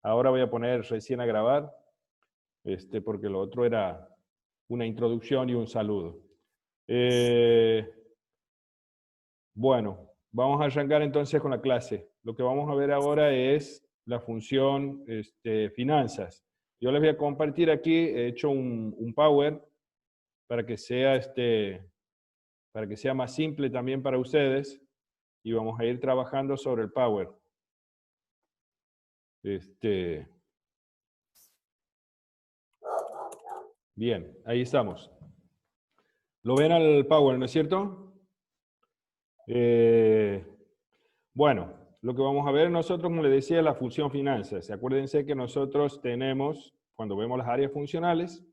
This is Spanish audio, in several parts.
Ahora voy a poner recién a grabar, porque lo otro era una introducción y un saludo. Bueno, vamos a arrancar entonces con la clase. Lo que vamos a ver ahora es la función finanzas. Yo les voy a compartir aquí, he hecho un Power para que sea más simple también para ustedes, y vamos a ir trabajando sobre el Power. Bien, ahí estamos. ¿Lo ven al Power, no es cierto? Bueno, lo que vamos a ver nosotros, como les decía, es la función finanzas. Acuérdense que nosotros tenemos, cuando vemos las áreas funcionales,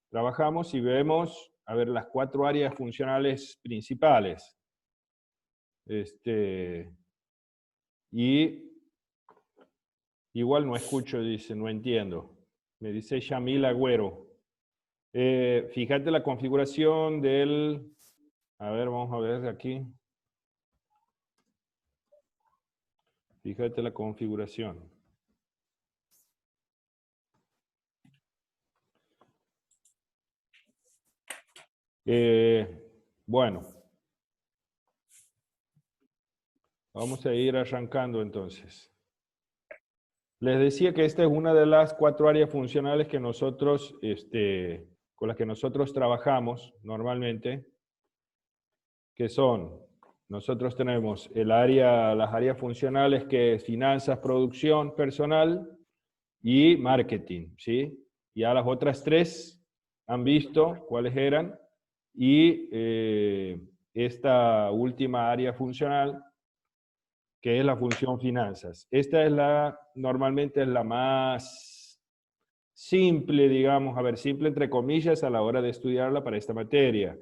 trabajamos y vemos, a ver, las 4 áreas funcionales principales. Y igual no escucho, dice, no entiendo. Me dice Yamil Agüero. Fíjate la configuración del... A ver, vamos a ver aquí. Fíjate la configuración. Bueno. Vamos a ir arrancando entonces. Les decía que esta es una de las 4 áreas funcionales que nosotros, con las que nosotros trabajamos normalmente, que son, nosotros tenemos las áreas funcionales que es finanzas, producción, personal y marketing, ¿sí? Ya las otras 3 han visto cuáles eran, y esta última área funcional, que es la función finanzas. Esta es normalmente es la más simple, digamos, a ver, simple entre comillas a la hora de estudiarla para esta materia.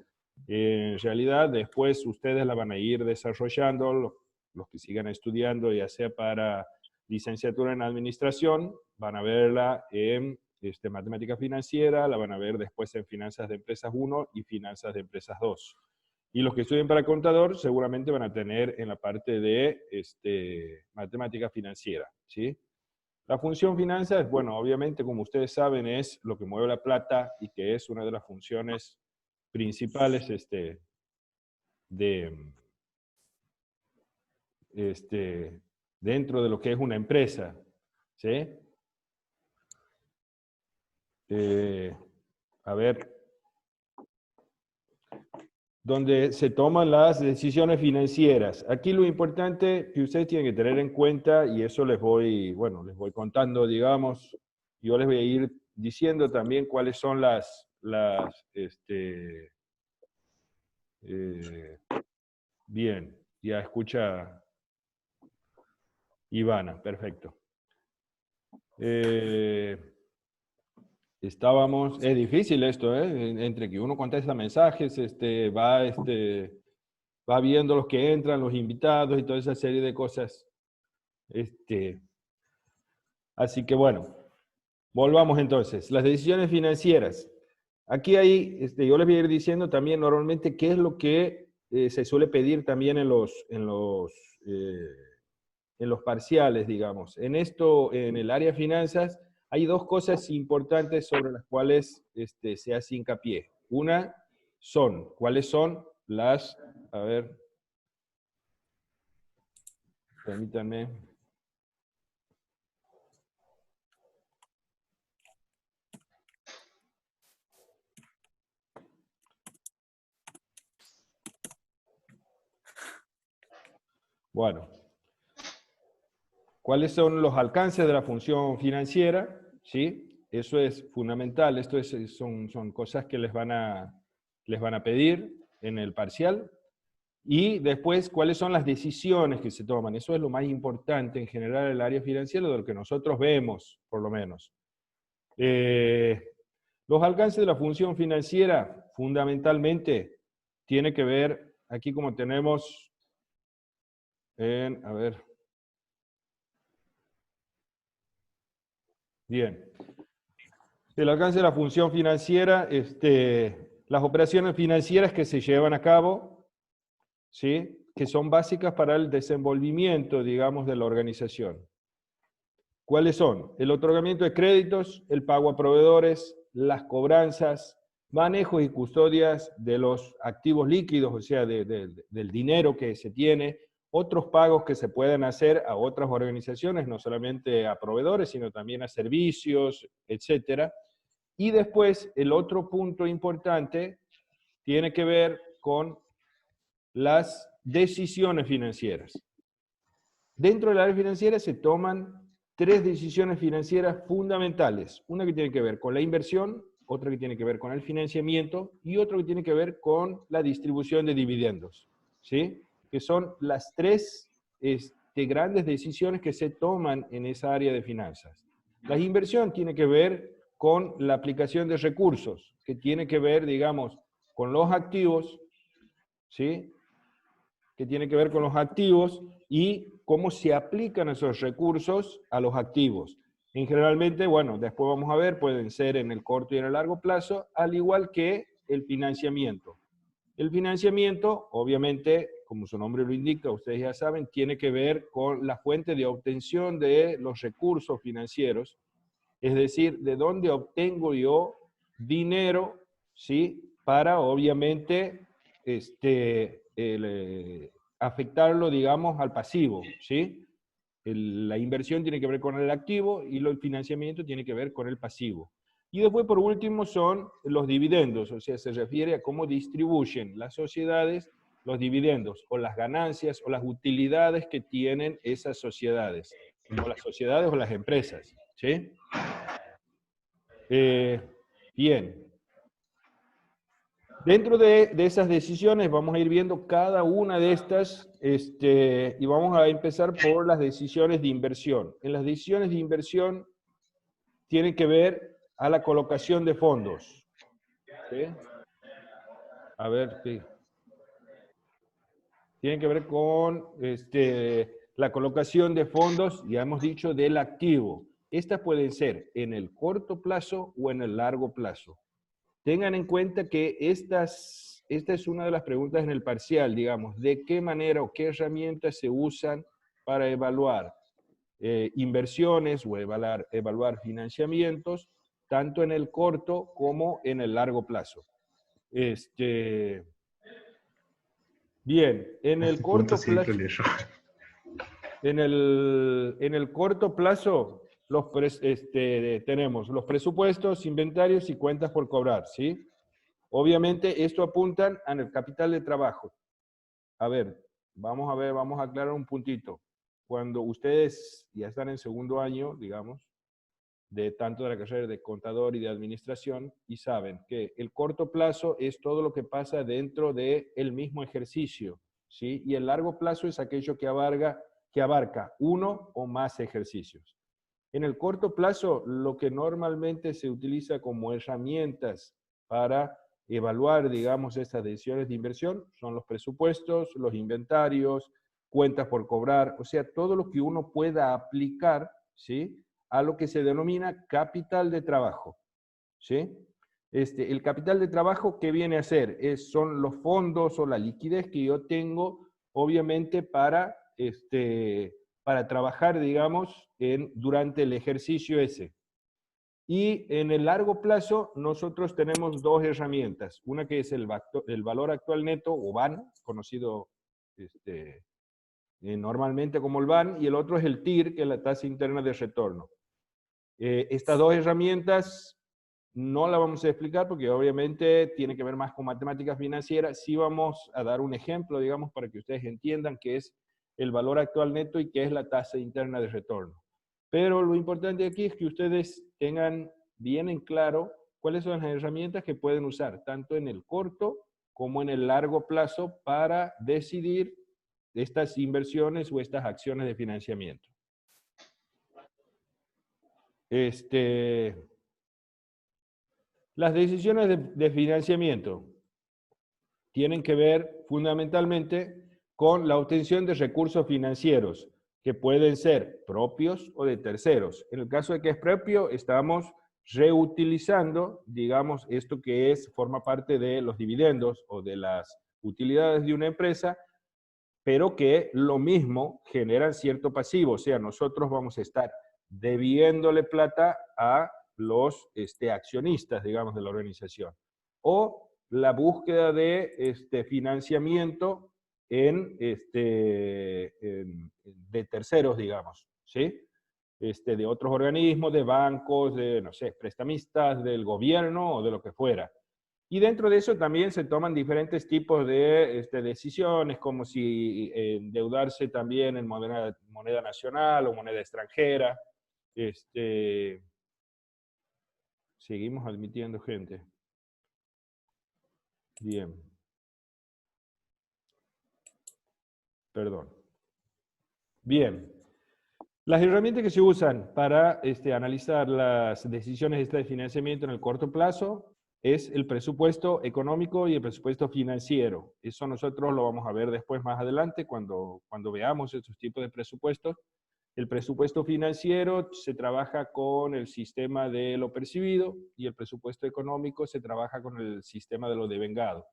En realidad, después ustedes la van a ir desarrollando, los que sigan estudiando, ya sea para licenciatura en administración, van a verla en matemática financiera, la van a ver después en finanzas de empresas 1 y finanzas de empresas 2. Y los que estudien para contador seguramente van a tener en la parte de matemática financiera, ¿sí? La función finanzas, bueno, obviamente, como ustedes saben, es lo que mueve la plata y que es una de las funciones principales dentro de lo que es una empresa, ¿sí? A ver, donde se toman las decisiones financieras. Aquí lo importante que ustedes tienen que tener en cuenta, y eso les voy contando, digamos, yo les voy a ir diciendo también cuáles son bien, ya escucha Ivana, perfecto. Es difícil esto, entre que uno contesta mensajes, va viendo los que entran, los invitados y toda esa serie de cosas. Así que bueno, volvamos entonces. Las decisiones financieras. Aquí hay, yo les voy a ir diciendo también normalmente qué es lo que se suele pedir también en los parciales, digamos. En el área de finanzas, hay 2 cosas importantes sobre las cuales se hace hincapié. Una son, ¿cuáles son las, a ver, permítanme. Bueno, ¿cuáles son los alcances de la función financiera? ¿Sí? Eso es fundamental. Esto son cosas que les van a pedir en el parcial. Y después, ¿cuáles son las decisiones que se toman? Eso es lo más importante en general en el área financiera, de lo que nosotros vemos, por lo menos. Los alcances de la función financiera, fundamentalmente, tiene que ver, aquí como tenemos, a ver. Bien. El alcance de la función financiera, las operaciones financieras que se llevan a cabo, ¿sí? Que son básicas para el desenvolvimiento, digamos, de la organización. ¿Cuáles son? El otorgamiento de créditos, el pago a proveedores, las cobranzas, manejos y custodias de los activos líquidos, o sea, del dinero que se tiene, otros pagos que se pueden hacer a otras organizaciones, no solamente a proveedores, sino también a servicios, etcétera. Y después, el otro punto importante tiene que ver con las decisiones financieras. Dentro del área financiera se toman 3 decisiones financieras fundamentales. Una que tiene que ver con la inversión, otra que tiene que ver con el financiamiento y otra que tiene que ver con la distribución de dividendos, ¿sí? Que son las 3 grandes decisiones que se toman en esa área de finanzas. La inversión tiene que ver con la aplicación de recursos, que tiene que ver, digamos, con los activos, ¿sí? Que tiene que ver con los activos y cómo se aplican esos recursos a los activos. En generalmente, bueno, después vamos a ver, pueden ser en el corto y en el largo plazo, al igual que el financiamiento. El financiamiento, obviamente, como su nombre lo indica, ustedes ya saben, tiene que ver con la fuente de obtención de los recursos financieros, es decir, de dónde obtengo yo dinero, ¿sí? Para, obviamente, afectarlo, digamos, al pasivo, ¿sí? La inversión tiene que ver con el activo y el financiamiento tiene que ver con el pasivo. Y después, por último, son los dividendos, o sea, se refiere a cómo distribuyen las sociedades los dividendos, o las ganancias, o las utilidades que tienen esas sociedades, o las sociedades o las empresas, ¿sí? Bien. Dentro de esas decisiones vamos a ir viendo cada una de estas y vamos a empezar por las decisiones de inversión. En las decisiones de inversión tienen que ver a la colocación de fondos. ¿Sí? A ver, sí. Tienen que ver con la colocación de fondos, ya hemos dicho, del activo. Estas pueden ser en el corto plazo o en el largo plazo. Tengan en cuenta que esta es una de las preguntas en el parcial, digamos, de qué manera o qué herramientas se usan para evaluar inversiones o evaluar financiamientos, tanto en el corto como en el largo plazo. Bien, en el corto plazo, en el corto plazo tenemos los presupuestos, inventarios y cuentas por cobrar, ¿sí? Obviamente, esto apuntan al capital de trabajo. A ver, vamos a aclarar un puntito. Cuando ustedes ya están en segundo año, digamos, de tanto de la carrera de contador y de administración, y saben que el corto plazo es todo lo que pasa dentro del mismo ejercicio, ¿sí? Y el largo plazo es aquello que abarca uno o más ejercicios. En el corto plazo, lo que normalmente se utiliza como herramientas para evaluar, digamos, estas decisiones de inversión son los presupuestos, los inventarios, cuentas por cobrar, o sea, todo lo que uno pueda aplicar, ¿sí?, a lo que se denomina capital de trabajo, ¿sí? El capital de trabajo, ¿qué viene a ser? Son los fondos o la liquidez que yo tengo, obviamente, para trabajar, digamos, durante el ejercicio ese. Y en el largo plazo, nosotros tenemos 2 herramientas. Una que es el valor actual neto, o VAN, conocido normalmente como el VAN, y el otro es el TIR, que es la tasa interna de retorno. Estas 2 herramientas no las vamos a explicar porque obviamente tiene que ver más con matemáticas financieras. Sí vamos a dar un ejemplo, digamos, para que ustedes entiendan qué es el valor actual neto y qué es la tasa interna de retorno. Pero lo importante aquí es que ustedes tengan bien en claro cuáles son las herramientas que pueden usar, tanto en el corto como en el largo plazo, para decidir estas inversiones o estas acciones de financiamiento. Las decisiones de financiamiento tienen que ver fundamentalmente con la obtención de recursos financieros, que pueden ser propios o de terceros. En el caso de que es propio, estamos reutilizando, digamos, esto que forma parte de los dividendos o de las utilidades de una empresa, pero que lo mismo generan cierto pasivo, o sea, nosotros vamos a estar debiéndole plata a los accionistas, digamos, de la organización. O la búsqueda de financiamiento de terceros, digamos, ¿sí? De otros organismos, de bancos, de, no sé, prestamistas, del gobierno o de lo que fuera. Y dentro de eso también se toman diferentes tipos de decisiones, como si endeudarse también en moneda nacional o moneda extranjera. Seguimos admitiendo gente. Bien. Perdón. Bien. Las herramientas que se usan para analizar las decisiones de financiamiento en el corto plazo es el presupuesto económico y el presupuesto financiero. Eso nosotros lo vamos a ver después más adelante cuando veamos estos tipos de presupuestos. El presupuesto financiero se trabaja con el sistema de lo percibido y el presupuesto económico se trabaja con el sistema de lo devengado,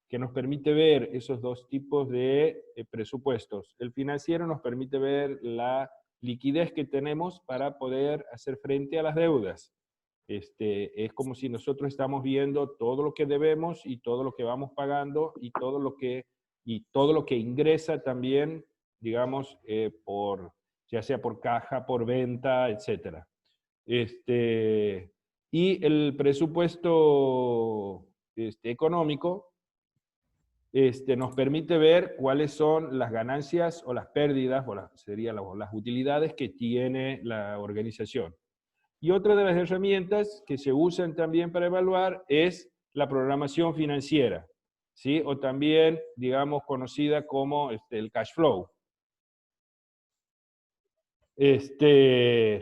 que nos permite ver esos dos tipos de presupuestos. El financiero nos permite ver la liquidez que tenemos para poder hacer frente a las deudas. Es como si nosotros estamos viendo todo lo que debemos y todo lo que vamos pagando y todo lo que ingresa también, digamos, ya sea por caja, por venta, etc. Y el presupuesto económico nos permite ver cuáles son las ganancias o las pérdidas, serían las utilidades que tiene la organización. Y otra de las herramientas que se usan también para evaluar es la programación financiera, ¿sí? O también, digamos, conocida como el cash flow. Que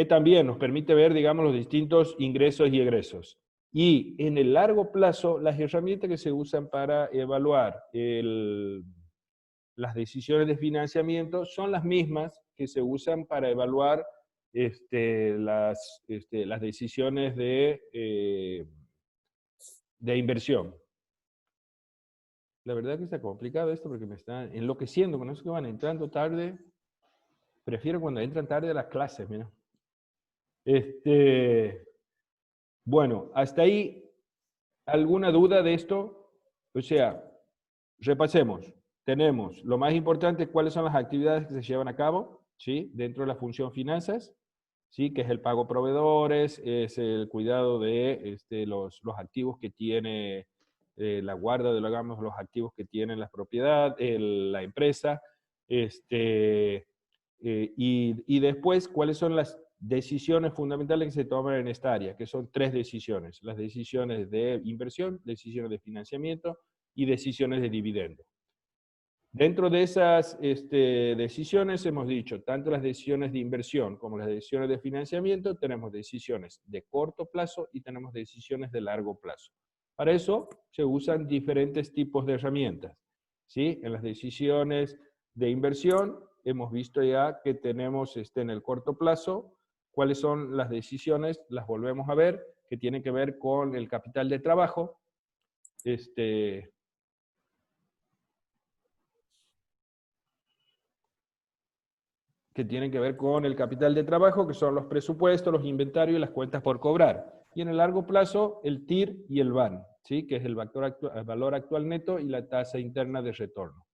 también nos permite ver, digamos, los distintos ingresos y egresos. Y en el largo plazo, las herramientas que se usan para evaluar las decisiones de financiamiento son las mismas que se usan para evaluar las decisiones de inversión. La verdad que está complicado esto porque me está enloqueciendo con eso que van entrando tarde. Prefiero cuando entran tarde a las clases, mira. Bueno, hasta ahí, ¿alguna duda de esto? O sea, repasemos. Tenemos lo más importante, cuáles son las actividades que se llevan a cabo, ¿sí? Dentro de la función finanzas, ¿sí? Que es el pago a proveedores, es el cuidado de los activos que tiene, la guarda de los activos que tiene la propiedad, la empresa, y después, ¿cuáles son las decisiones fundamentales que se toman en esta área? Que son 3 decisiones. Las decisiones de inversión, decisiones de financiamiento y decisiones de dividendo. Dentro de esas decisiones hemos dicho, tanto las decisiones de inversión como las decisiones de financiamiento, tenemos decisiones de corto plazo y tenemos decisiones de largo plazo. Para eso se usan diferentes tipos de herramientas, ¿sí? En las decisiones de inversión hemos visto ya que tenemos en el corto plazo cuáles son las decisiones, las volvemos a ver, que tienen que ver con el capital de trabajo, que tienen que ver con el capital de trabajo, que son los presupuestos, los inventarios y las cuentas por cobrar. Y en el largo plazo, el TIR y el VAN, ¿sí? Que es el valor actual neto y la tasa interna de retorno.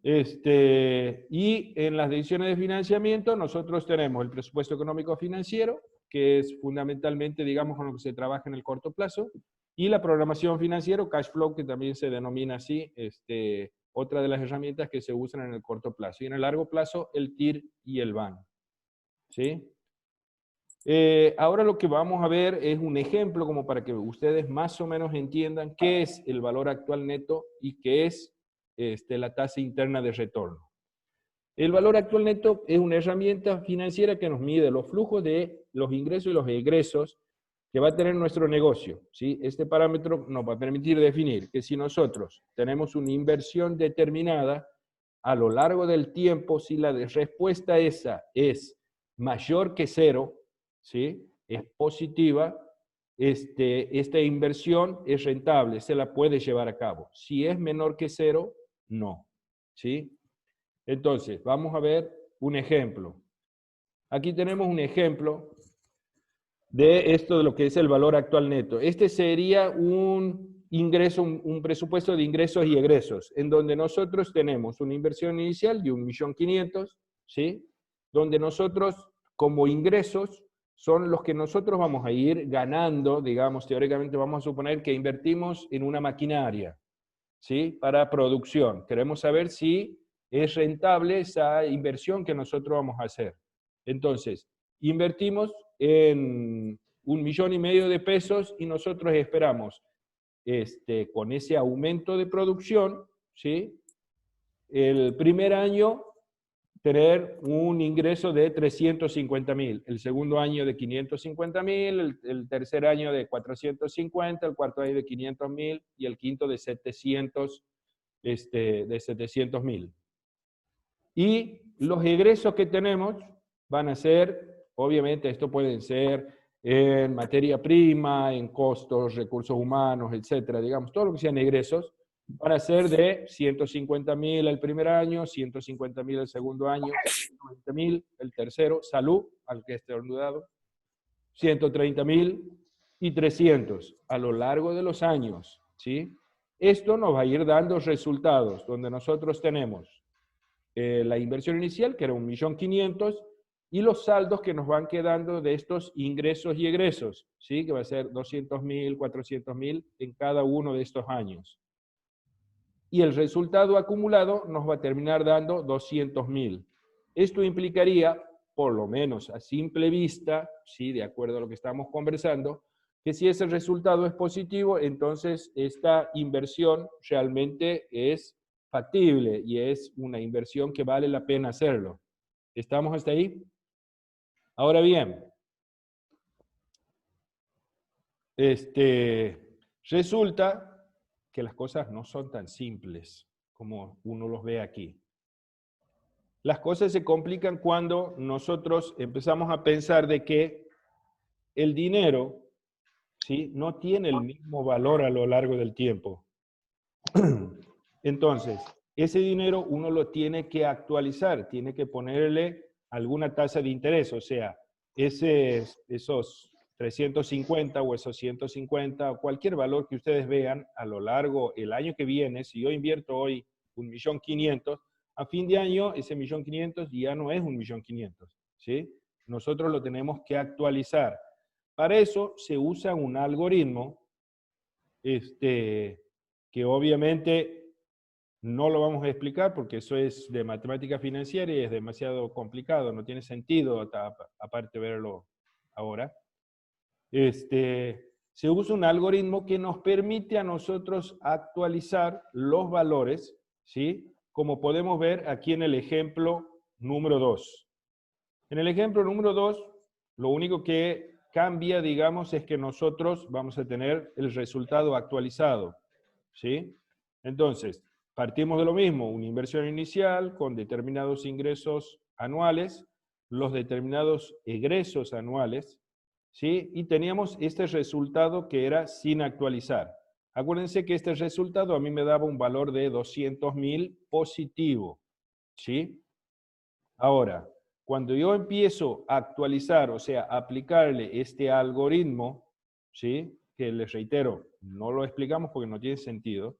Y en las decisiones de financiamiento, nosotros tenemos el presupuesto económico financiero, que es fundamentalmente, digamos, con lo que se trabaja en el corto plazo, y la programación financiera, cash flow, que también se denomina así, otra de las herramientas que se usan en el corto plazo. Y en el largo plazo, el TIR y el VAN. ¿Sí? Ahora lo que vamos a ver es un ejemplo como para que ustedes más o menos entiendan qué es el valor actual neto y qué es la tasa interna de retorno. El valor actual neto es una herramienta financiera que nos mide los flujos de los ingresos y los egresos que va a tener nuestro negocio, ¿sí? Este parámetro nos va a permitir definir que si nosotros tenemos una inversión determinada, a lo largo del tiempo, si la respuesta esa es mayor que 0, ¿sí? Es positiva, esta inversión es rentable, se la puede llevar a cabo. Si es menor que 0, no, ¿sí? Entonces, vamos a ver un ejemplo. Aquí tenemos un ejemplo de esto de lo que es el valor actual neto. Este sería un ingreso, un presupuesto de ingresos y egresos, en donde nosotros tenemos una inversión inicial de 1.500.000, ¿sí? Donde nosotros, como ingresos, son los que nosotros vamos a ir ganando, digamos, teóricamente vamos a suponer que invertimos en una maquinaria, ¿sí? Para producción. Queremos saber si es rentable esa inversión que nosotros vamos a hacer. Entonces, invertimos en 1,5 millones de pesos y nosotros esperamos, con ese aumento de producción, ¿sí? El primer año tener un ingreso de 350.000, el segundo año de 550.000, el tercer año de 450, el cuarto año de 500.000 y el quinto de 700.000. Y los egresos que tenemos van a ser, obviamente, esto pueden ser en materia prima, en costos, recursos humanos, etcétera, digamos, todo lo que sean egresos, van a ser de 150.000 el primer año, 150.000 el segundo año, 120.000 el tercero, salud, al que esté estornudado, 130.000 y 300 a lo largo de los años, ¿sí? Esto nos va a ir dando resultados, donde nosotros tenemos la inversión inicial, que era 1.500.000, y los saldos que nos van quedando de estos ingresos y egresos, ¿sí? Que va a ser 200.000, 400.000 en cada uno de estos años. Y el resultado acumulado nos va a terminar dando 200.000. Esto implicaría, por lo menos a simple vista, ¿sí? De acuerdo a lo que estamos conversando, que si ese resultado es positivo, entonces esta inversión realmente es factible y es una inversión que vale la pena hacerlo. ¿Estamos hasta ahí? Ahora bien, resulta que las cosas no son tan simples como uno los ve aquí. Las cosas se complican cuando nosotros empezamos a pensar de que el dinero, ¿sí? No tiene el mismo valor a lo largo del tiempo. Entonces, ese dinero uno lo tiene que actualizar, tiene que ponerle alguna tasa de interés, o sea, esos 350 o esos 150 o cualquier valor que ustedes vean a lo largo el año que viene, si yo invierto hoy 1.500.000, a fin de año ese 1.500.000 ya no es 1.500.000, ¿sí? Nosotros lo tenemos que actualizar. Para eso se usa un algoritmo que obviamente no lo vamos a explicar porque eso es de matemática financiera y es demasiado complicado, no tiene sentido aparte verlo ahora. Se usa un algoritmo que nos permite a nosotros actualizar los valores, ¿sí? Como podemos ver aquí en el ejemplo número 2. En el ejemplo número 2, lo único que cambia, digamos, es que nosotros vamos a tener el resultado actualizado, ¿sí? Entonces, partimos de lo mismo, una inversión inicial con determinados ingresos anuales, los determinados egresos anuales, ¿sí? Y teníamos este resultado que era sin actualizar. Acuérdense que este resultado a mí me daba un valor de 200.000 positivo, ¿sí? Ahora, cuando yo empiezo a actualizar, o sea, aplicarle este algoritmo, ¿sí? Que les reitero, no lo explicamos porque no tiene sentido.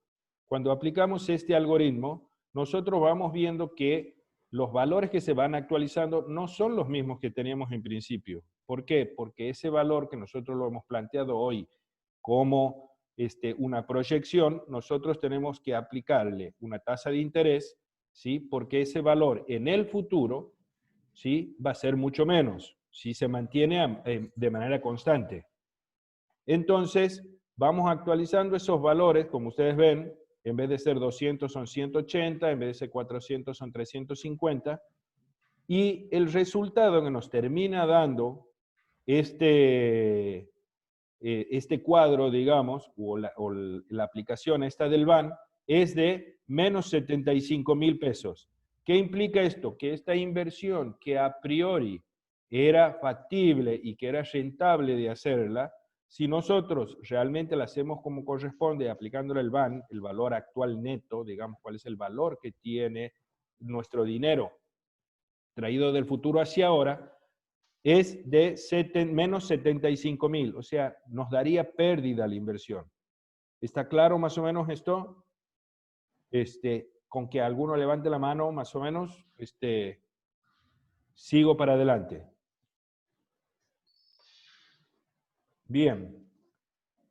Cuando aplicamos este algoritmo, nosotros vamos viendo que los valores que se van actualizando no son los mismos que teníamos en principio. ¿Por qué? Porque ese valor que nosotros lo hemos planteado hoy como una proyección, nosotros tenemos que aplicarle una tasa de interés, ¿sí? Porque ese valor en el futuro, ¿sí? Va a ser mucho menos si se mantiene de manera constante. Entonces, vamos actualizando esos valores, como ustedes ven, en vez de ser 200 son 180, en vez de ser 400 son 350, y el resultado que nos termina dando este cuadro, digamos, o la aplicación esta del BAN, es de menos 75.000 pesos. ¿Qué implica esto? Que esta inversión que a priori era factible y que era rentable de hacerla, si nosotros realmente la hacemos como corresponde, aplicándole el BAN, el valor actual neto, digamos, cuál es el valor que tiene nuestro dinero traído del futuro hacia ahora, es de menos 75.000, o sea, nos daría pérdida la inversión. ¿Está claro más o menos esto? Con que alguno levante la mano, más o menos, sigo para adelante. Bien.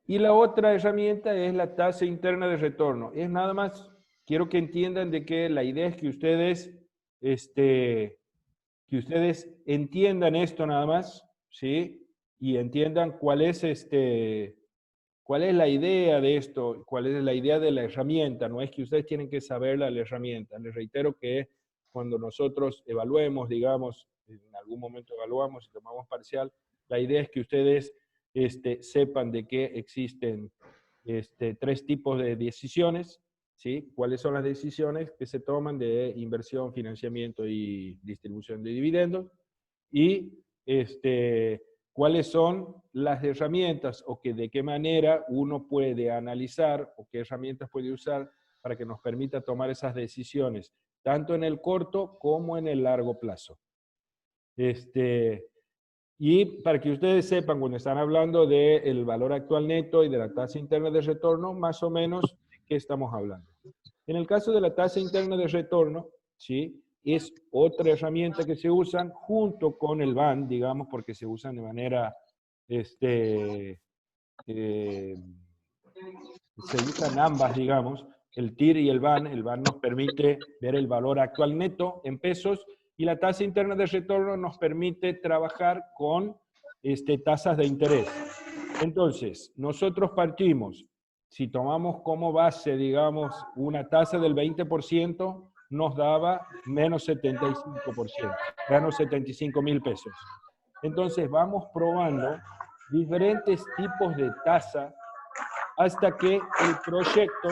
Y la otra herramienta es la tasa interna de retorno. Es nada más, quiero que entiendan de que la idea es que ustedes entiendan esto nada más, ¿sí? Y entiendan cuál es la idea de esto, cuál es la idea de la herramienta. No es que ustedes tienen que saber la herramienta. Les reitero que cuando nosotros evaluemos, digamos, en algún momento evaluamos y tomamos parcial, la idea es que ustedes sepan de que existen tres tipos de decisiones, ¿sí? ¿Cuáles son las decisiones que se toman de inversión, financiamiento y distribución de dividendos? Y cuáles son las herramientas o que de qué manera uno puede analizar o qué herramientas puede usar para que nos permita tomar esas decisiones, tanto en el corto como en el largo plazo. Y para que ustedes sepan, cuando están hablando del valor actual neto y de la tasa interna de retorno, más o menos de qué estamos hablando. En el caso de la tasa interna de retorno, ¿sí? Es otra herramienta que se usan junto con el BAN, digamos, porque se usan de manera, se usan ambas, digamos, el TIR y el BAN. El BAN nos permite ver el valor actual neto en pesos y la tasa interna de retorno nos permite trabajar con tasas de interés. Entonces, nosotros partimos, si tomamos como base, digamos, una tasa del 20%, nos daba menos 75%, menos 75.000 pesos. Entonces, vamos probando diferentes tipos de tasa hasta que el proyecto,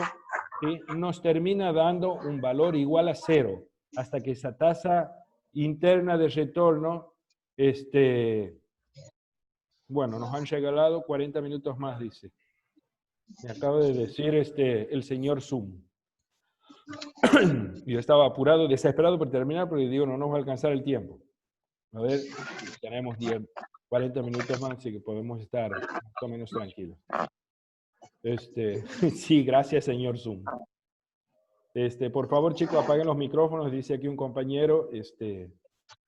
¿sí?, nos termina dando un valor igual a cero, hasta que esa tasa interna de retorno, bueno, nos han regalado 40 minutos más, dice. Me acaba de decir el señor Zoom. Yo estaba apurado, desesperado por terminar, porque digo, no nos va a alcanzar el tiempo. A ver, tenemos 40 minutos más, así que podemos estar más o menos tranquilos. Sí, gracias, señor Zoom. Por favor, chicos, apaguen los micrófonos, dice aquí un compañero,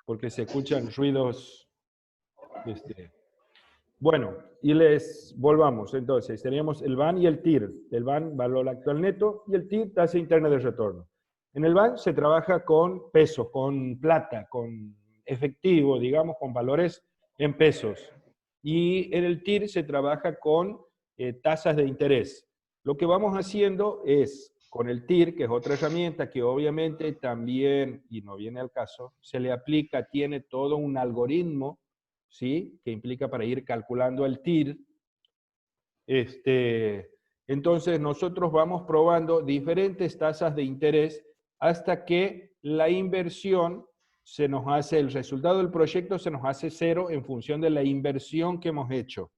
porque se escuchan ruidos. Bueno, y les volvamos. Entonces, teníamos el BAN y el TIR. El BAN, valor actual neto, y el TIR, tasa interna de retorno. En el BAN se trabaja con pesos, con plata, con efectivo, digamos, con valores en pesos. Y en el TIR se trabaja con tasas de interés. Lo que vamos haciendo es, con el TIR, que es otra herramienta que obviamente también, y no viene al caso, se le aplica, tiene todo un algoritmo, ¿sí?, que implica para ir calculando el TIR. Entonces nosotros vamos probando diferentes tasas de interés hasta que la inversión se nos hace, el resultado del proyecto se nos hace cero en función de la inversión que hemos hecho.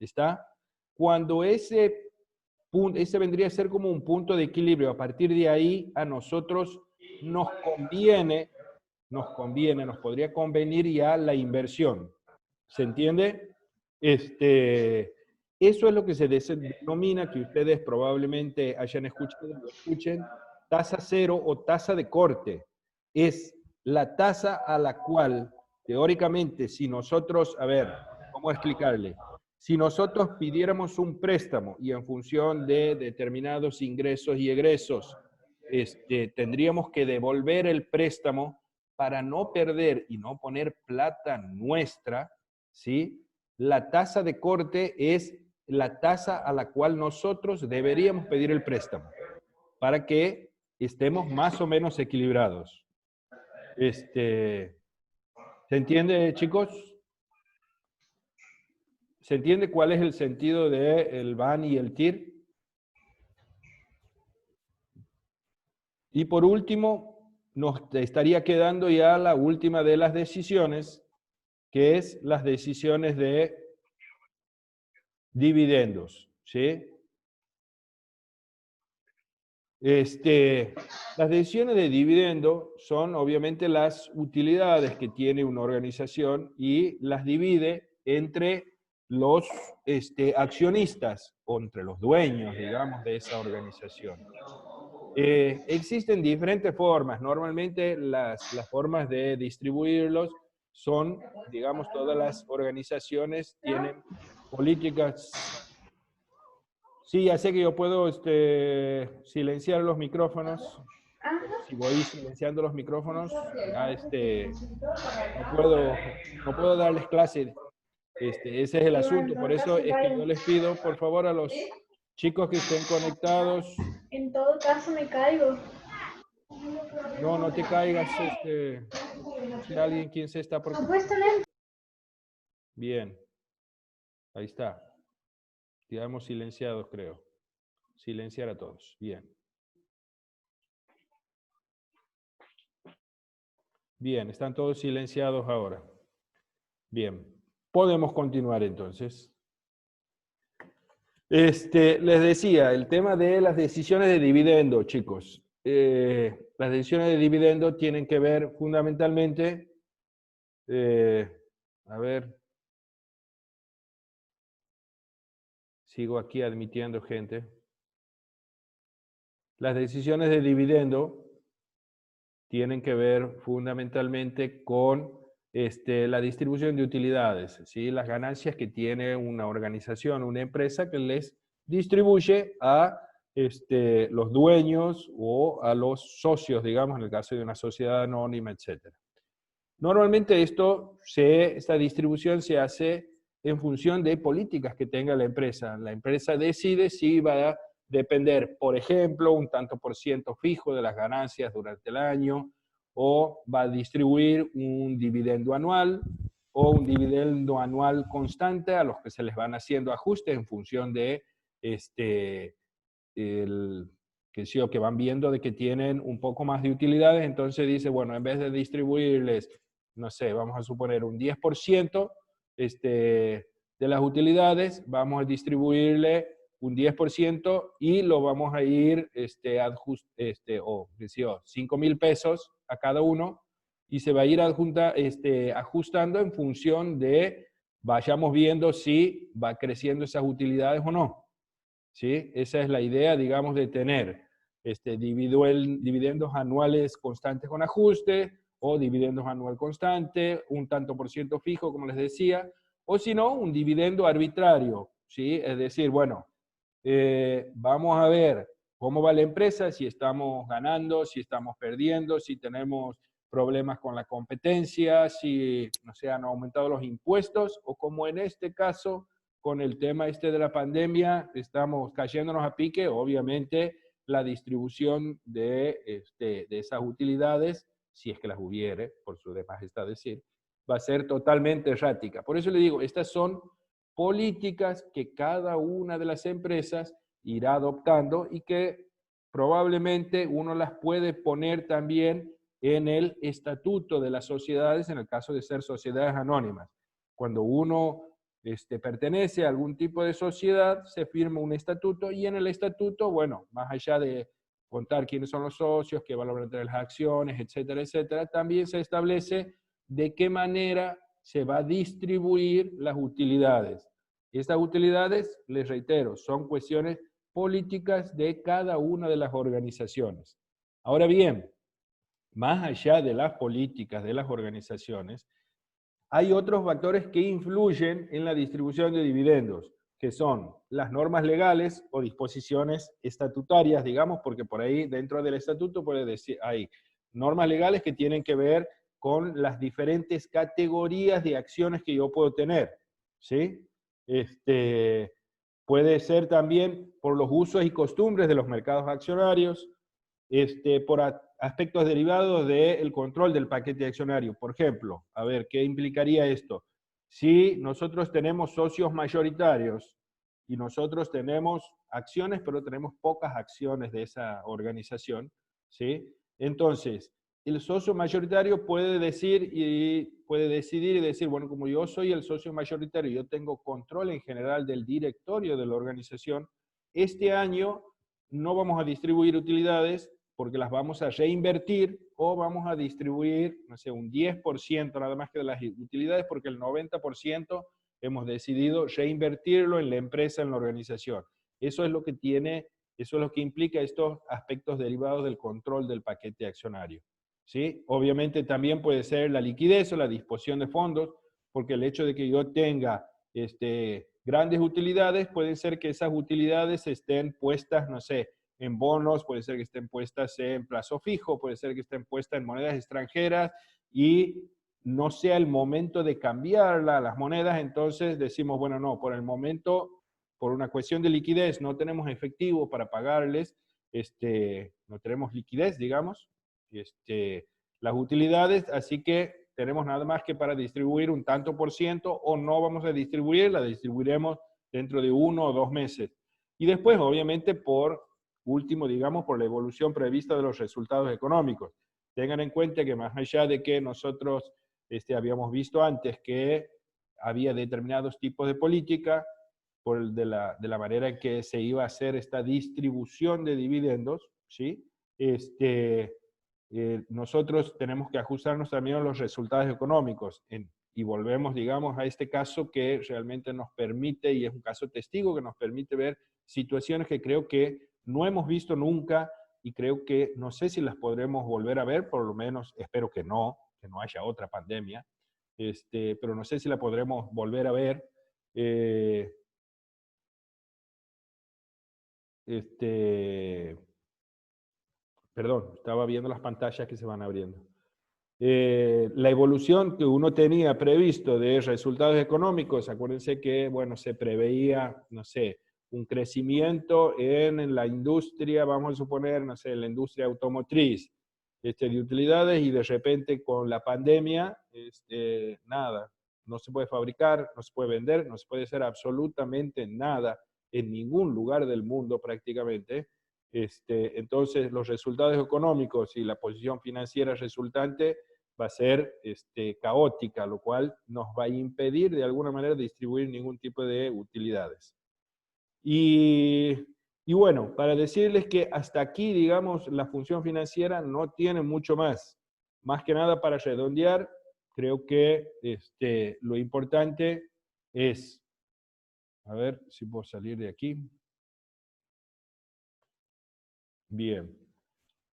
¿Está? Cuando ese vendría a ser como un punto de equilibrio, a partir de ahí a nosotros nos podría convenir ya la inversión. ¿Se entiende? Eso es lo que se denomina, que ustedes probablemente hayan escuchado, lo escuchen, tasa cero o tasa de corte. Es la tasa a la cual, teóricamente, si nosotros, a ver, ¿cómo explicarle? Si nosotros pidiéramos un préstamo y en función de determinados ingresos y egresos, tendríamos que devolver el préstamo para no perder y no poner plata nuestra, ¿sí? La tasa de corte es la tasa a la cual nosotros deberíamos pedir el préstamo para que estemos más o menos equilibrados. ¿Se entiende, chicos? ¿Se entiende cuál es el sentido del BAN y el TIR? Y por último, nos estaría quedando ya la última de las decisiones, que es las decisiones de dividendos, ¿sí? Las decisiones de dividendo son obviamente las utilidades que tiene una organización y las divide entre los accionistas o entre los dueños, digamos, de esa organización. Existen diferentes formas. Normalmente las formas de distribuirlos son, digamos, todas las organizaciones tienen políticas. Sí, ya sé que yo puedo silenciar los micrófonos. Si voy silenciando los micrófonos, ya no puedo darles clase. Ese es el Y bueno, asunto. en Por todo caso eso me es que yo caigo. les pido, por favor, a los ¿Sí? chicos que estén conectados, En todo caso me caigo. no te caigas, si alguien quien se está preocupando. Supuestamente. Bien, ahí está. Quedamos silenciados, creo. Silenciar a todos. Bien. Bien, están todos silenciados ahora. Bien, podemos continuar entonces. Les decía, el tema de las decisiones de dividendo, chicos. Las decisiones de dividendo tienen que ver fundamentalmente, a ver, sigo aquí admitiendo gente. Las decisiones de dividendo tienen que ver fundamentalmente con la distribución de utilidades, ¿sí? Las ganancias que tiene una organización, una empresa que les distribuye a los dueños o a los socios, digamos, en el caso de una sociedad anónima, etc. Normalmente esta distribución se hace en función de políticas que tenga la empresa. La empresa decide si va a depender, por ejemplo, un tanto por ciento fijo de las ganancias durante el año, o va a distribuir un dividendo anual o un dividendo anual constante a los que se les van haciendo ajustes en función de que van viendo de que tienen un poco más de utilidades. Entonces dice, bueno, en vez de distribuirles, no sé, vamos a suponer un 10% de las utilidades, vamos a distribuirle un 10% y lo vamos a ir o 5,000 pesos a cada uno, y se va a ir ajustando en función de, vayamos viendo si va creciendo esas utilidades o no. ¿Sí? Esa es la idea, digamos, de tener dividendos anuales constantes con ajuste, o dividendos anual constante, un tanto por ciento fijo, como les decía, o si no, un dividendo arbitrario, ¿sí? Es decir, bueno, vamos a ver cómo va la empresa, si estamos ganando, si estamos perdiendo, si tenemos problemas con la competencia, si no se han aumentado los impuestos, o como en este caso, con el tema de la pandemia, estamos cayéndonos a pique, obviamente la distribución de esas utilidades, si es que las hubiere, por su demás está decir, va a ser totalmente errática. Por eso le digo, estas son políticas que cada una de las empresas irá adoptando y que probablemente uno las puede poner también en el estatuto de las sociedades, en el caso de ser sociedades anónimas. Cuando uno pertenece a algún tipo de sociedad, se firma un estatuto, y en el estatuto, bueno, más allá de contar quiénes son los socios, qué valor entre las acciones, etcétera, etcétera, también se establece de qué manera se va a distribuir las utilidades. Estas utilidades, les reitero, son cuestiones políticas de cada una de las organizaciones. Ahora bien, más allá de las políticas de las organizaciones, hay otros factores que influyen en la distribución de dividendos, que son las normas legales o disposiciones estatutarias, digamos, porque por ahí dentro del estatuto puede decir, hay normas legales que tienen que ver con las diferentes categorías de acciones que yo puedo tener, ¿sí? Puede ser también por los usos y costumbres de los mercados accionarios, por aspectos derivados del control del paquete accionario. Por ejemplo, a ver, ¿qué implicaría esto? Si nosotros tenemos socios mayoritarios y nosotros tenemos acciones, pero tenemos pocas acciones de esa organización, ¿sí? Entonces, el socio mayoritario puede decidir y decir, bueno, como yo soy el socio mayoritario, yo tengo control en general del directorio de la organización, este año no vamos a distribuir utilidades porque las vamos a reinvertir o vamos a distribuir, no sé, un 10% nada más que de las utilidades porque el 90% hemos decidido reinvertirlo en la empresa, en la organización. Eso es lo que tiene, eso es lo que implica estos aspectos derivados del control del paquete accionario. ¿Sí? Obviamente también puede ser la liquidez o la disposición de fondos, porque el hecho de que yo tenga grandes utilidades, puede ser que esas utilidades estén puestas, no sé, en bonos, puede ser que estén puestas en plazo fijo, puede ser que estén puestas en monedas extranjeras y no sea el momento de cambiarla, las monedas, entonces decimos, bueno, no, por el momento, por una cuestión de liquidez, no tenemos efectivo para pagarles, no tenemos liquidez, digamos, las utilidades, así que tenemos nada más que para distribuir un tanto por ciento o no vamos a distribuir, la distribuiremos dentro de 1 o 2 meses. Y después, obviamente, por último, digamos, por la evolución prevista de los resultados económicos. Tengan en cuenta que más allá de que nosotros habíamos visto antes que había determinados tipos de política, de la manera en que se iba a hacer esta distribución de dividendos, ¿sí? Nosotros tenemos que ajustarnos también a los resultados económicos y volvemos, digamos, a este caso que realmente nos permite, y es un caso testigo que nos permite ver situaciones que creo que no hemos visto nunca y creo que no sé si las podremos volver a ver, por lo menos espero que no haya otra pandemia, pero no sé si la podremos volver a ver. Perdón, estaba viendo las pantallas que se van abriendo. La evolución que uno tenía previsto de resultados económicos, acuérdense que, bueno, se preveía, no sé, un crecimiento en la industria, vamos a suponer, no sé, en la industria automotriz, de utilidades, y de repente con la pandemia, nada, no se puede fabricar, no se puede vender, no se puede hacer absolutamente nada en ningún lugar del mundo prácticamente. Entonces, los resultados económicos y la posición financiera resultante va a ser caótica, lo cual nos va a impedir de alguna manera distribuir ningún tipo de utilidades. Y bueno, para decirles que hasta aquí, digamos, la función financiera no tiene mucho más. Más que nada para redondear, creo que lo importante es, a ver si puedo salir de aquí. Bien.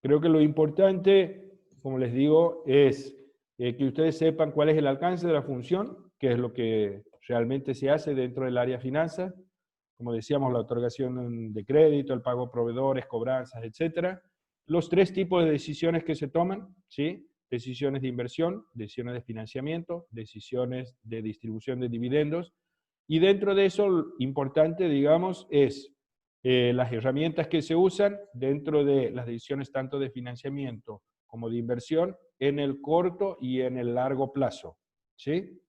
Creo que lo importante, como les digo, es que ustedes sepan cuál es el alcance de la función, que es lo que realmente se hace dentro del área finanzas. Como decíamos, la otorgación de crédito, el pago a proveedores, cobranzas, etc. Los 3 tipos de decisiones que se toman, ¿sí? Decisiones de inversión, decisiones de financiamiento, decisiones de distribución de dividendos. Y dentro de eso, lo importante, digamos, es las herramientas que se usan dentro de las decisiones tanto de financiamiento como de inversión en el corto y en el largo plazo, ¿sí?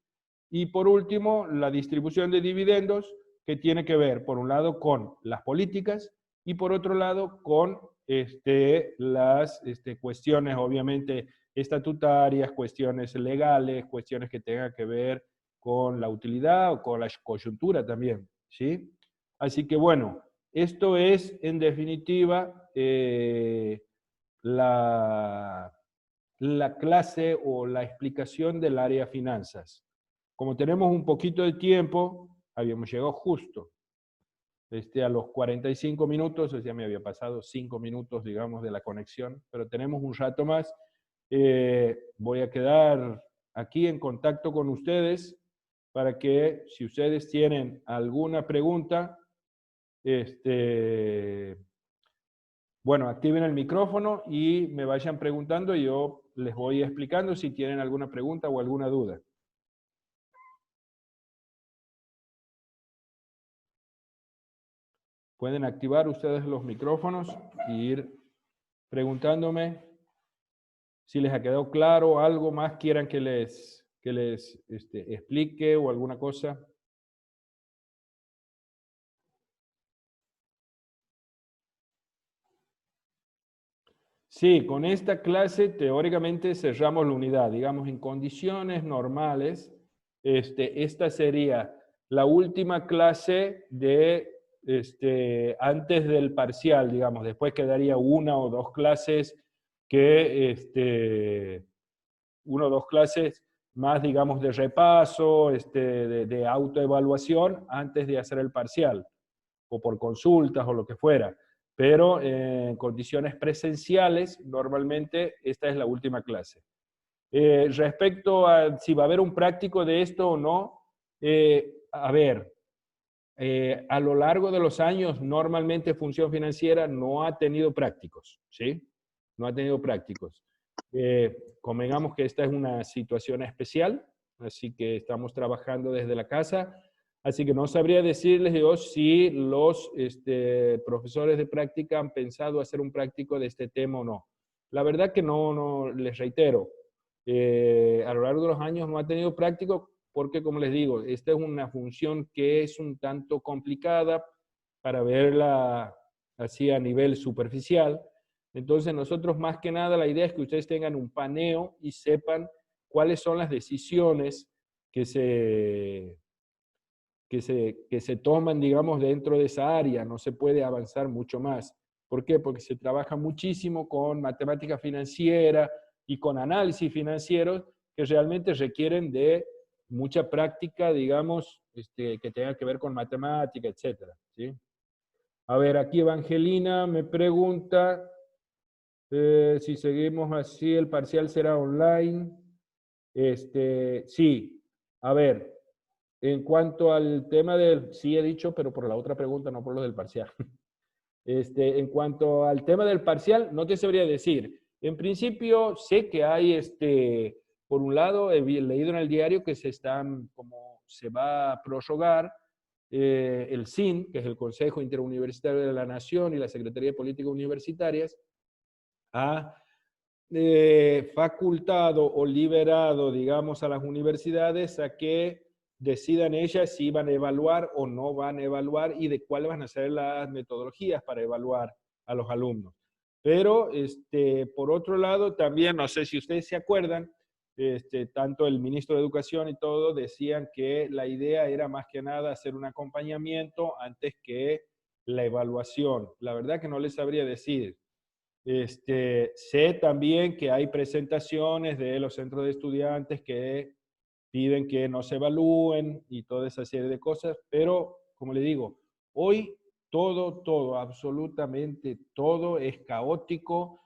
Y por último, la distribución de dividendos, que tiene que ver, por un lado, con las políticas y por otro lado, con las cuestiones, obviamente, estatutarias, cuestiones legales, cuestiones que tengan que ver con la utilidad o con la coyuntura también, ¿sí? Así que bueno, esto es, en definitiva, la clase o la explicación del área finanzas. Como tenemos un poquito de tiempo, habíamos llegado justo a los 45 minutos, o sea, me había pasado 5 minutos, digamos, de la conexión, pero tenemos un rato más. Voy a quedar aquí en contacto con ustedes para que, si ustedes tienen alguna pregunta, bueno, activen el micrófono y me vayan preguntando y yo les voy explicando si tienen alguna pregunta o alguna duda. Pueden activar ustedes los micrófonos e ir preguntándome si les ha quedado claro, algo más quieran que les explique o alguna cosa. Sí, con esta clase teóricamente cerramos la unidad, digamos en condiciones normales. Esta sería la última clase de antes del parcial, digamos. Después quedaría una o dos clases una o dos clases más, digamos, de repaso, de autoevaluación antes de hacer el parcial, o por consultas o lo que fuera. Pero en condiciones presenciales, normalmente esta es la última clase. Respecto a si va a haber un práctico de esto o no, a ver, a lo largo de los años, normalmente Función Financiera no ha tenido prácticos, ¿sí? No ha tenido prácticos. Convengamos que esta es una situación especial, así que estamos trabajando desde la casa, así que no sabría decirles yo si los profesores de práctica han pensado hacer un práctico de este tema o no. La verdad que no les reitero, a lo largo de los años no ha tenido práctico porque, como les digo, esta es una función que es un tanto complicada para verla así a nivel superficial. Entonces, nosotros más que nada, la idea es que ustedes tengan un paneo y sepan cuáles son las decisiones que se toman, digamos, dentro de esa área. No se puede avanzar mucho más. ¿Por qué? Porque se trabaja muchísimo con matemática financiera y con análisis financieros que realmente requieren de mucha práctica, digamos, que tenga que ver con matemática, etcétera, ¿sí? A ver, aquí Evangelina me pregunta si seguimos así, el parcial será online. Sí, a ver, en cuanto al tema del, sí he dicho, pero por la otra pregunta, no por lo del parcial. En cuanto al tema del parcial, no te sabría decir. En principio, sé que hay, por un lado, he leído en el diario que como se va a prorrogar el SIN, que es el Consejo Interuniversitario de la Nación, y la Secretaría de Políticas Universitarias, ha facultado o liberado, digamos, a las universidades a que decidan ellas si van a evaluar o no van a evaluar y de cuáles van a ser las metodologías para evaluar a los alumnos. Pero, por otro lado, también, no sé si ustedes se acuerdan, tanto el ministro de Educación y todo decían que la idea era más que nada hacer un acompañamiento antes que la evaluación. La verdad que no les sabría decir. Sé también que hay presentaciones de los centros de estudiantes que piden que no se evalúen y toda esa serie de cosas, pero como le digo, hoy todo, absolutamente todo es caótico,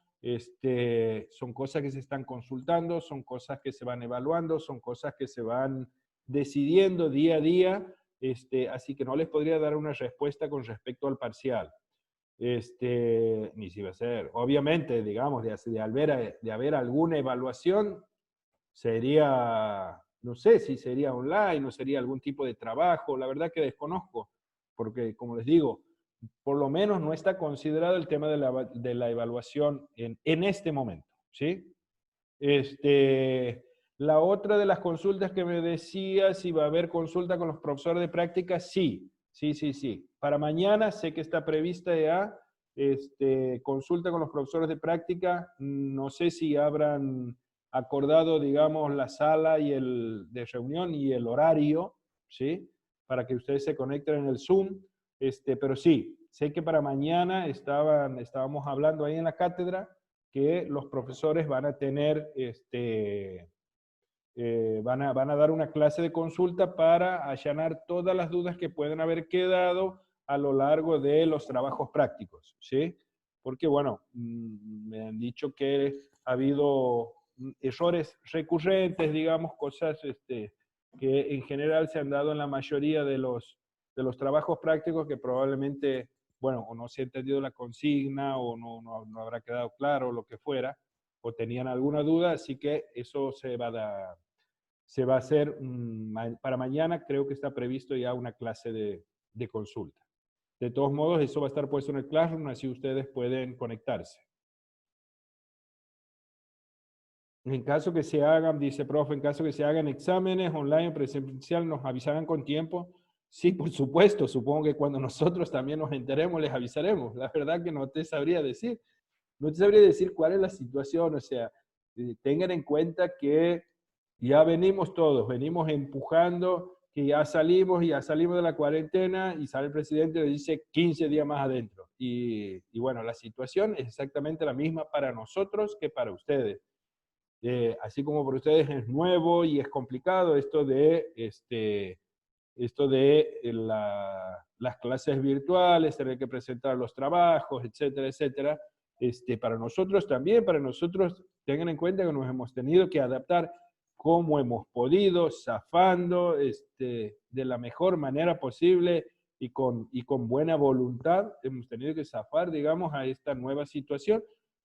son cosas que se están consultando, son cosas que se van evaluando, son cosas que se van decidiendo día a día, así que no les podría dar una respuesta con respecto al parcial. Ni si va a ser, obviamente, digamos, de haber alguna evaluación, sería, no sé si sería online o sería algún tipo de trabajo, la verdad que desconozco, porque como les digo, por lo menos no está considerado el tema de la evaluación en este momento, ¿sí? La otra de las consultas que me decía, si va a haber consulta con los profesores de práctica, sí. Para mañana sé que está prevista ya consulta con los profesores de práctica. No sé si habrán acordado, digamos, la sala de reunión y el horario, ¿sí? Para que ustedes se conecten en el Zoom. Pero sí, sé que para mañana estábamos hablando ahí en la cátedra que los profesores van a tener, van a dar una clase de consulta para allanar todas las dudas que pueden haber quedado a lo largo de los trabajos prácticos, ¿sí? Porque, bueno, me han dicho que ha habido errores recurrentes, digamos, cosas que en general se han dado en la mayoría de los trabajos prácticos que probablemente, bueno, o no se ha entendido la consigna o no habrá quedado claro, lo que fuera, o tenían alguna duda, así que eso se va a hacer para mañana, creo que está previsto ya una clase de consulta. De todos modos, eso va a estar puesto en el Classroom, así ustedes pueden conectarse. En caso que se hagan, dice profe, en caso que se hagan exámenes online o presencial, ¿nos avisarán con tiempo? Sí, por supuesto, supongo que cuando nosotros también nos enteremos, les avisaremos. La verdad que no te sabría decir. No te sabría decir cuál es la situación, o sea, tengan en cuenta que ya venimos todos, venimos empujando que ya salimos de la cuarentena y sale el presidente y le dice 15 días más adentro. Y bueno, la situación es exactamente la misma para nosotros que para ustedes. Así como para ustedes es nuevo y es complicado esto de las clases virtuales, tener que presentar los trabajos, etcétera, etcétera. Para nosotros también, para nosotros, tengan en cuenta que nos hemos tenido que adaptar como hemos podido, zafando de la mejor manera posible y con buena voluntad. Hemos tenido que zafar, digamos, a esta nueva situación,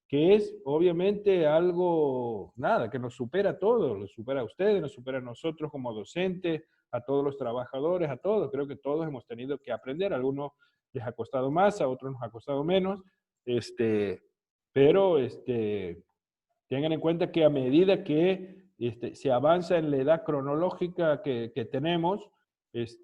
que es obviamente algo, nada, que nos supera a todos, nos supera a ustedes, nos supera a nosotros como docentes, a todos los trabajadores, a todos. Creo que todos hemos tenido que aprender. A algunos les ha costado más, a otros nos ha costado menos. Pero tengan en cuenta que a medida que se avanza en la edad cronológica que tenemos, es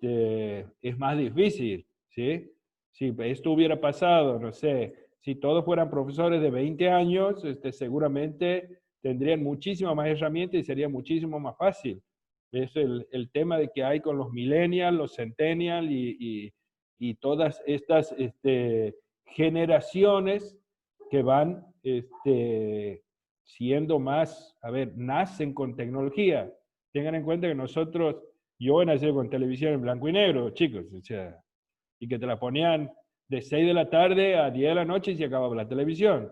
más difícil, ¿sí? Si esto hubiera pasado, no sé, si todos fueran profesores de 20 años, seguramente tendrían muchísimas más herramientas y sería muchísimo más fácil. Es el tema de que hay con los millennials, los centennials y todas estas generaciones que van siendo más, a ver, nacen con tecnología. Tengan en cuenta que nosotros, yo nací con televisión en blanco y negro, chicos, o sea, y que te la ponían de 6 de la tarde a 10 de la noche y se acababa la televisión.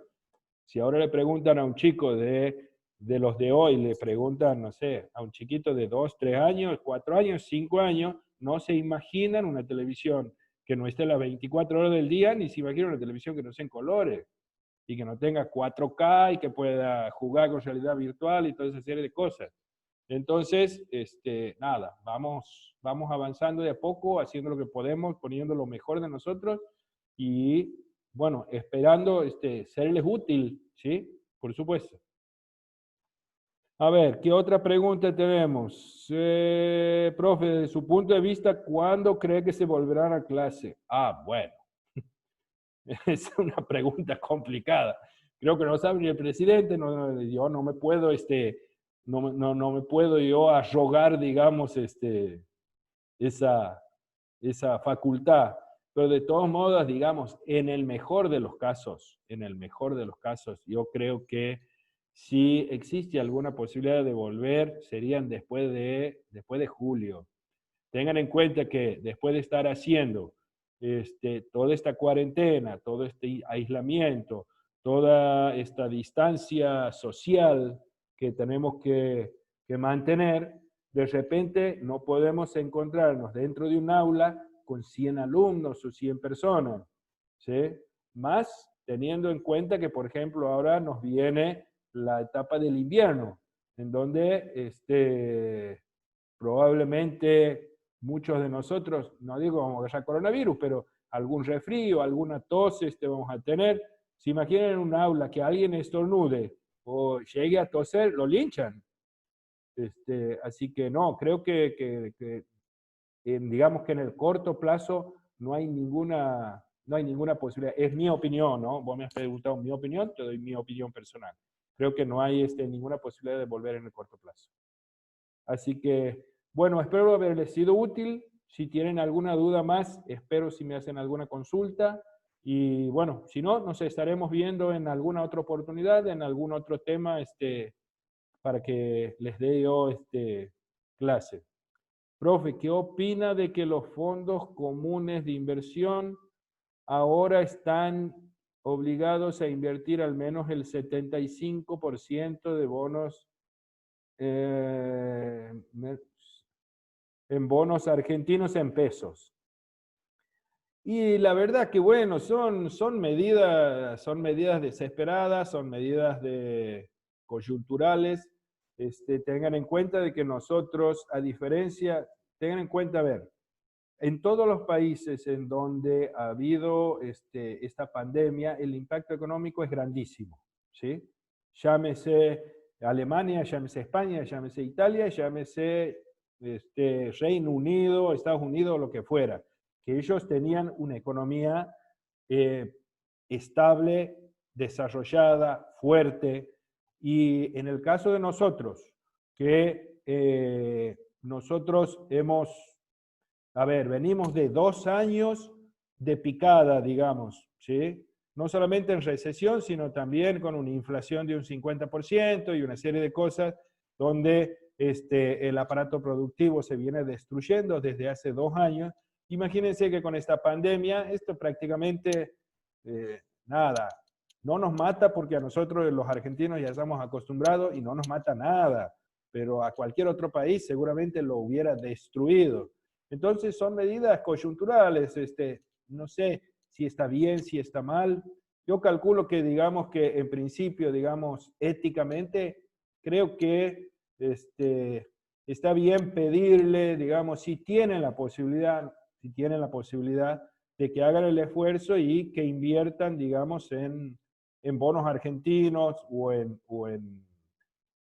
Si ahora le preguntan a un chico de los de hoy, le preguntan, no sé, a un chiquito de 2, 3 años, 4 años, 5 años, no se imaginan una televisión que no esté las 24 horas del día, ni se imaginan una televisión que no sea en colores y que no tenga 4K y que pueda jugar con realidad virtual y toda esa serie de cosas. Entonces, nada, vamos avanzando de a poco, haciendo lo que podemos, poniendo lo mejor de nosotros y, bueno, esperando serles útil, ¿sí? Por supuesto. A ver, ¿qué otra pregunta tenemos? Profe, desde su punto de vista, ¿cuándo cree que se volverán a clase? Ah, bueno. Es una pregunta complicada. Creo que no sabe ni el presidente, yo no me puedo, no me puedo yo arrogar, digamos, esa facultad. Pero de todos modos, digamos, en el mejor de los casos, yo creo que si existe alguna posibilidad de volver, serían después de julio. Tengan en cuenta que después de estar haciendo toda esta cuarentena, todo este aislamiento, toda esta distancia social que tenemos que mantener, de repente no podemos encontrarnos dentro de un aula con 100 alumnos o 100 personas, ¿sí? Más teniendo en cuenta que, por ejemplo, ahora nos viene la etapa del invierno, en donde probablemente muchos de nosotros, no digo vamos a agarrar coronavirus, pero algún resfrío, alguna tos vamos a tener. Si imaginan en un aula que alguien estornude o llegue a toser, lo linchan. Así que no, creo que digamos que en el corto plazo no hay ninguna posibilidad. Es mi opinión, ¿no? Vos me has preguntado mi opinión, te doy mi opinión personal. Creo que no hay ninguna posibilidad de volver en el corto plazo. Así que, bueno, espero haberles sido útil. Si tienen alguna duda más, espero si me hacen alguna consulta. Y bueno, si no, nos estaremos viendo en alguna otra oportunidad, en algún otro tema, para que les dé yo clase. Profe, ¿qué opina de que los fondos comunes de inversión ahora están obligados a invertir al menos el 75% de bonos en bonos argentinos en pesos? Y la verdad que bueno, son medidas desesperadas, son medidas coyunturales. Tengan en cuenta de que nosotros, a diferencia, tengan en cuenta, a ver, en todos los países en donde ha habido esta pandemia, el impacto económico es grandísimo, ¿sí? Llámese Alemania, llámese España, llámese Italia, llámese Reino Unido, Estados Unidos, lo que fuera, que ellos tenían una economía estable, desarrollada, fuerte, y en el caso de nosotros, que nosotros hemos a ver, venimos de 2 años de picada, digamos, ¿sí? No solamente en recesión, sino también con una inflación de un 50% y una serie de cosas donde el aparato productivo se viene destruyendo desde hace 2 años. Imagínense que con esta pandemia, esto prácticamente, nada, no nos mata porque a nosotros los argentinos ya estamos acostumbrados y no nos mata nada, pero a cualquier otro país seguramente lo hubiera destruido. Entonces son medidas coyunturales, no sé si está bien, si está mal. Yo calculo que, digamos, que en principio, digamos, éticamente, creo que está bien pedirle, digamos, si tienen la posibilidad de que hagan el esfuerzo y que inviertan, digamos, en bonos argentinos o en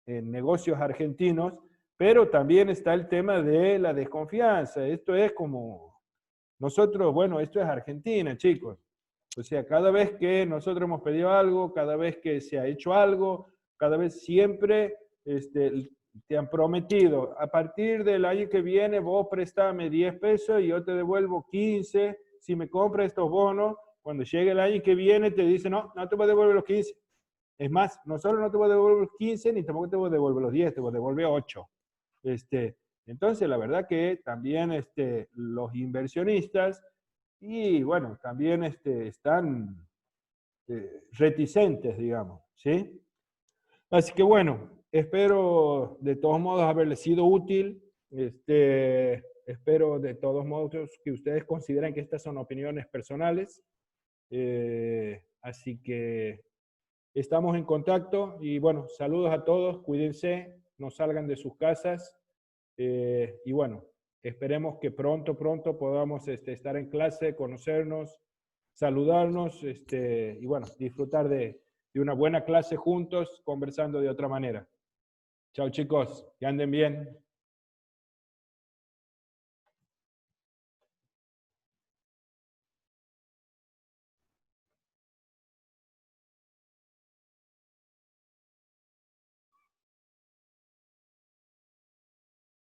negocios argentinos, pero también está el tema de la desconfianza. Esto es como nosotros, bueno, esto es Argentina, chicos. O sea, cada vez que nosotros hemos pedido algo, cada vez que se ha hecho algo, cada vez siempre te han prometido, a partir del año que viene vos prestame 10 pesos y yo te devuelvo 15 si me compras estos bonos. Cuando llegue el año que viene te dicen, no, no te voy a devolver los 15. Es más, nosotros no te voy a devolver los 15 ni tampoco te voy a devolver los 10, te voy a devolver 8. Entonces, la verdad que también los inversionistas y bueno, también están reticentes, digamos, ¿sí? Así que bueno, espero de todos modos haberles sido útil. Espero de todos modos que ustedes consideren que estas son opiniones personales. Así que estamos en contacto y bueno, saludos a todos, cuídense, no salgan de sus casas y bueno, esperemos que pronto podamos estar en clase, conocernos, saludarnos y bueno, disfrutar de una buena clase juntos, conversando de otra manera. Chao chicos, que anden bien.